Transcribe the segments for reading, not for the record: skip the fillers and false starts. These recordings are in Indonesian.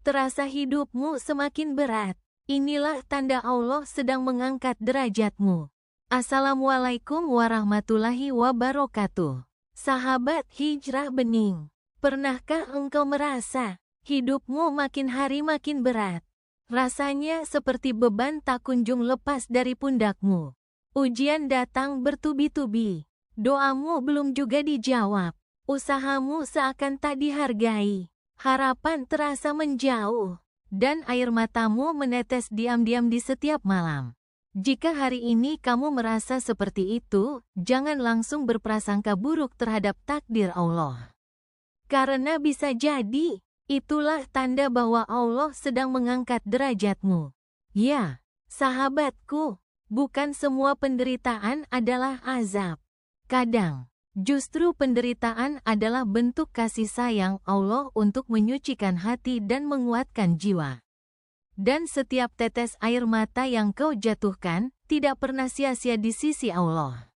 terasa hidupmu semakin berat. Inilah tanda Allah sedang mengangkat derajatmu. Assalamualaikum warahmatullahi wabarakatuh. Sahabat hijrah bening, pernahkah engkau merasa hidupmu makin hari makin berat? Rasanya seperti beban tak kunjung lepas dari pundakmu. Ujian datang bertubi-tubi. Doamu belum juga dijawab. Usahamu seakan tak dihargai. Harapan terasa menjauh. Dan air matamu menetes diam-diam di setiap malam. Jika hari ini kamu merasa seperti itu, jangan langsung berprasangka buruk terhadap takdir Allah. Karena bisa jadi, itulah tanda bahwa Allah sedang mengangkat derajatmu. Ya, sahabatku, bukan semua penderitaan adalah azab. Kadang, justru penderitaan adalah bentuk kasih sayang Allah untuk menyucikan hati dan menguatkan jiwa. Dan setiap tetes air mata yang kau jatuhkan, tidak pernah sia-sia di sisi Allah.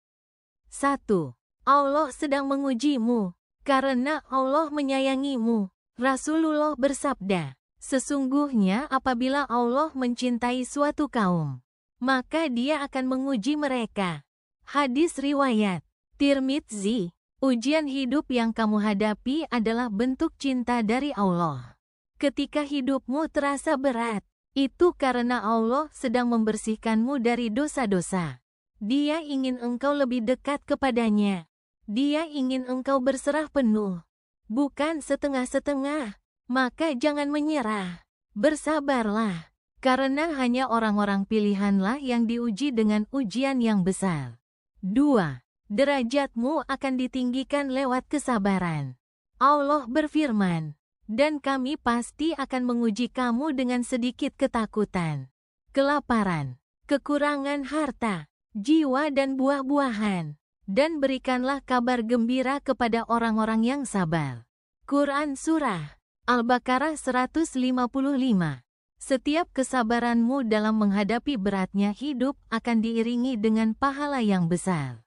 1. Allah sedang mengujimu, karena Allah menyayangimu. Rasulullah bersabda, sesungguhnya apabila Allah mencintai suatu kaum, maka Dia akan menguji mereka. Hadis riwayat Tirmidzi. Ujian hidup yang kamu hadapi adalah bentuk cinta dari Allah. Ketika hidupmu terasa berat, itu karena Allah sedang membersihkanmu dari dosa-dosa. Dia ingin engkau lebih dekat kepadanya. Dia ingin engkau berserah penuh, bukan setengah-setengah. Maka jangan menyerah. Bersabarlah, karena hanya orang-orang pilihanlah yang diuji dengan ujian yang besar. 2. Derajatmu akan ditinggikan lewat kesabaran. Allah berfirman, dan kami pasti akan menguji kamu dengan sedikit ketakutan, kelaparan, kekurangan harta, jiwa dan buah-buahan. Dan berikanlah kabar gembira kepada orang-orang yang sabar. Quran Surah Al-Baqarah 155. Setiap kesabaranmu dalam menghadapi beratnya hidup akan diiringi dengan pahala yang besar.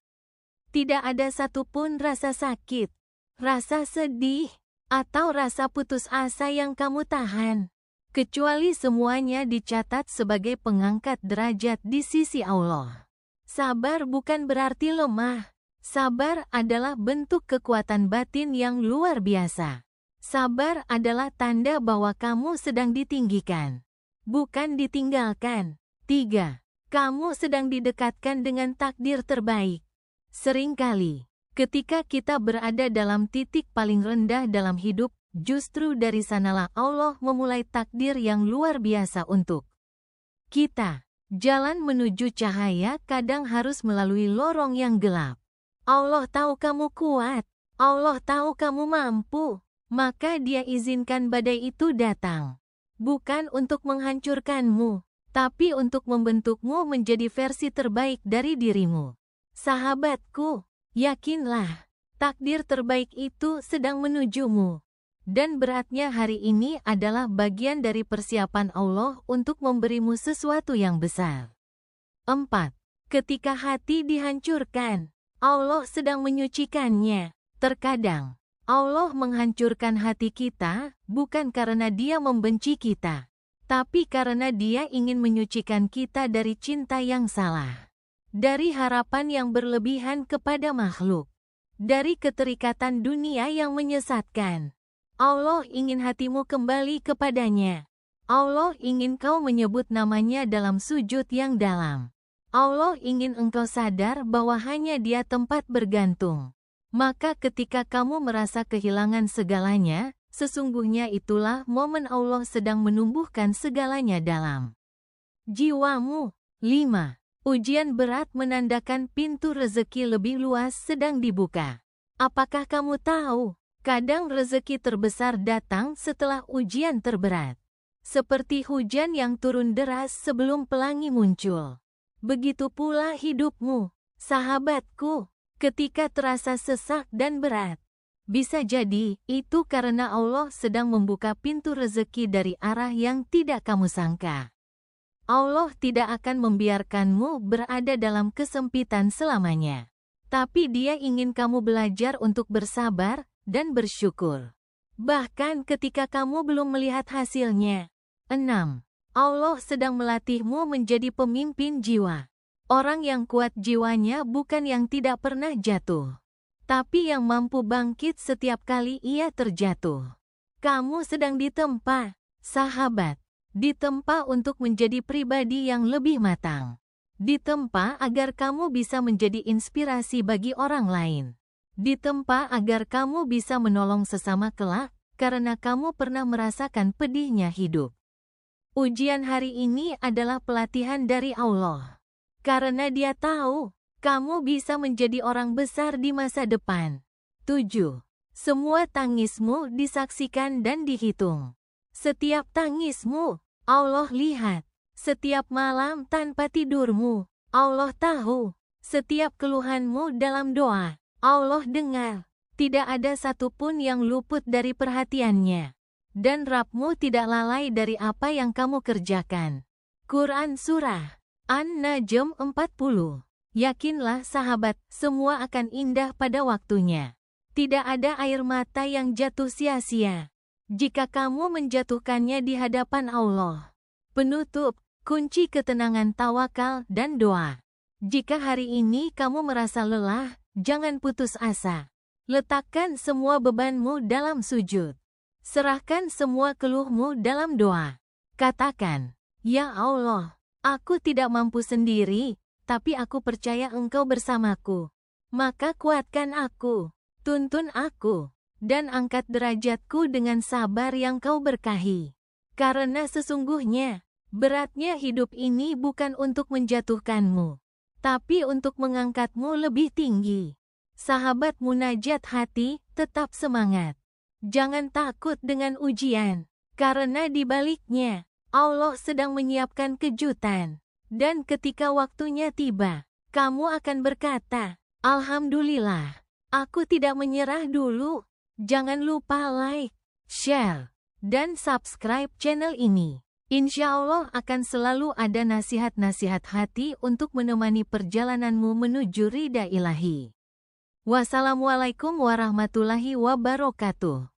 Tidak ada satupun rasa sakit, rasa sedih, atau rasa putus asa yang kamu tahan, kecuali semuanya dicatat sebagai pengangkat derajat di sisi Allah. Sabar bukan berarti lemah. Sabar adalah bentuk kekuatan batin yang luar biasa. Sabar adalah tanda bahwa kamu sedang ditinggikan, bukan ditinggalkan. 3. Kamu sedang didekatkan dengan takdir terbaik. Seringkali, ketika kita berada dalam titik paling rendah dalam hidup, justru dari sanalah Allah memulai takdir yang luar biasa untuk kita. Jalan menuju cahaya kadang harus melalui lorong yang gelap. Allah tahu kamu kuat, Allah tahu kamu mampu, maka Dia izinkan badai itu datang. Bukan untuk menghancurkanmu, tapi untuk membentukmu menjadi versi terbaik dari dirimu. Sahabatku, yakinlah, takdir terbaik itu sedang menujumu. Dan beratnya hari ini adalah bagian dari persiapan Allah untuk memberimu sesuatu yang besar. 4. Ketika hati dihancurkan, Allah sedang menyucikannya. Terkadang, Allah menghancurkan hati kita, bukan karena Dia membenci kita, tapi karena Dia ingin menyucikan kita dari cinta yang salah. Dari harapan yang berlebihan kepada makhluk. Dari keterikatan dunia yang menyesatkan. Allah ingin hatimu kembali kepadanya. Allah ingin kau menyebut namanya dalam sujud yang dalam. Allah ingin engkau sadar bahwa hanya Dia tempat bergantung. Maka ketika kamu merasa kehilangan segalanya, sesungguhnya itulah momen Allah sedang menumbuhkan segalanya dalam jiwamu. 5. Ujian berat menandakan pintu rezeki lebih luas sedang dibuka. Apakah kamu tahu, kadang rezeki terbesar datang setelah ujian terberat. Seperti hujan yang turun deras sebelum pelangi muncul. Begitu pula hidupmu, sahabatku, ketika terasa sesak dan berat. Bisa jadi, itu karena Allah sedang membuka pintu rezeki dari arah yang tidak kamu sangka. Allah tidak akan membiarkanmu berada dalam kesempitan selamanya. Tapi Dia ingin kamu belajar untuk bersabar dan bersyukur. bahkan ketika kamu belum melihat hasilnya. 6. Allah sedang melatihmu menjadi pemimpin jiwa. Orang yang kuat jiwanya bukan yang tidak pernah jatuh, tapi yang mampu bangkit setiap kali ia terjatuh. Kamu sedang ditempa, sahabat. Ditempa untuk menjadi pribadi yang lebih matang. Ditempa agar kamu bisa menjadi inspirasi bagi orang lain. Ditempa agar kamu bisa menolong sesama kelak, karena kamu pernah merasakan pedihnya hidup. Ujian hari ini adalah pelatihan dari Allah. Karena Dia tahu, kamu bisa menjadi orang besar di masa depan. 7. Semua tangismu disaksikan dan dihitung. Setiap tangismu, Allah lihat. Setiap malam tanpa tidurmu, Allah tahu. Setiap keluhanmu dalam doa, Allah dengar. Tidak ada satupun yang luput dari perhatiannya. Dan Rabb-mu tidak lalai dari apa yang kamu kerjakan. Quran Surah An-Najm 40. Yakinlah sahabat, semua akan indah pada waktunya. Tidak ada air mata yang jatuh sia-sia jika kamu menjatuhkannya di hadapan Allah. Penutup, kunci ketenangan tawakal dan doa. Jika hari ini kamu merasa lelah, jangan putus asa. Letakkan semua bebanmu dalam sujud. Serahkan semua keluhmu dalam doa. Katakan, "Ya Allah, aku tidak mampu sendiri, tapi aku percaya Engkau bersamaku. Maka kuatkan aku, tuntun aku, dan angkat derajatku dengan sabar yang Kau berkahi. Karena sesungguhnya, beratnya hidup ini bukan untuk menjatuhkanmu, tapi untuk mengangkatmu lebih tinggi." Sahabat munajat hati, tetap semangat. Jangan takut dengan ujian, karena di baliknya, Allah sedang menyiapkan kejutan. Dan ketika waktunya tiba, kamu akan berkata, "Alhamdulillah, aku tidak menyerah dulu." Jangan lupa like, share, dan subscribe channel ini. Insya Allah akan selalu ada nasihat-nasihat hati untuk menemani perjalananmu menuju ridha ilahi. Wassalamualaikum warahmatullahi wabarakatuh.